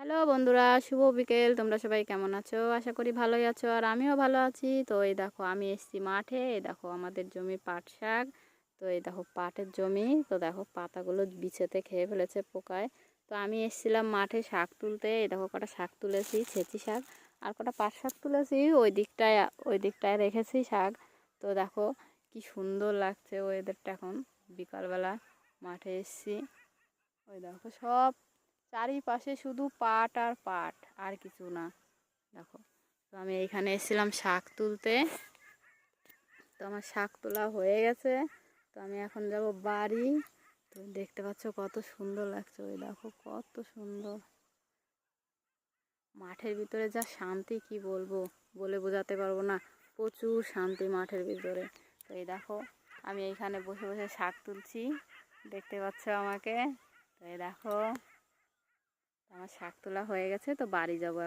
Hello বন্ধুরা, শুভ বিকেল। তোমরা সবাই কেমন আছো? আশা করি ভালোই আছো, আর আমিও ভালো আছি। তো এই দেখো আমি এসেছি মাঠে। এই দেখো আমাদের জমি পাট শাক। তো এই দেখো পাটের জমি। তো দেখো পাতাগুলো বিছেতে খেয়ে ফেলেছে পোকায়। তো আমি এসেছিলাম মাঠে শাক তুলতে। এই দেখো কটা শাক তুলেছি, ছেঁচি শাক। আর কটা পাট শাক তুলেছি ওই দিকটায় রেখেছি শাক। তো দেখো কি সুন্দর লাগছে ওয়েদারটা এখন বিকালবেলা। মাঠে এসেছি। ওই দেখো সব চারিপাশে শুধু পাট আর পাট, আর কিছু না। দেখো, তো আমি এইখানে এসেছিলাম শাক তুলতে। তো আমার শাক তোলা হয়ে গেছে। তো আমি এখন যাব বাড়ি। তো দেখতে পাচ্ছ কত সুন্দর লাগছে, ওই দেখো কত সুন্দর। মাঠের ভিতরে যা শান্তি কি বলবো, বলে বোঝাতে পারবো না। প্রচুর শান্তি মাঠের ভিতরে। তো এই দেখো আমি এইখানে বসে বসে শাক তুলছি, দেখতে পাচ্ছ আমাকে। তো এই দেখো আমার শাক তোলা হয়ে গেছে, তো বাড়ি যাবো।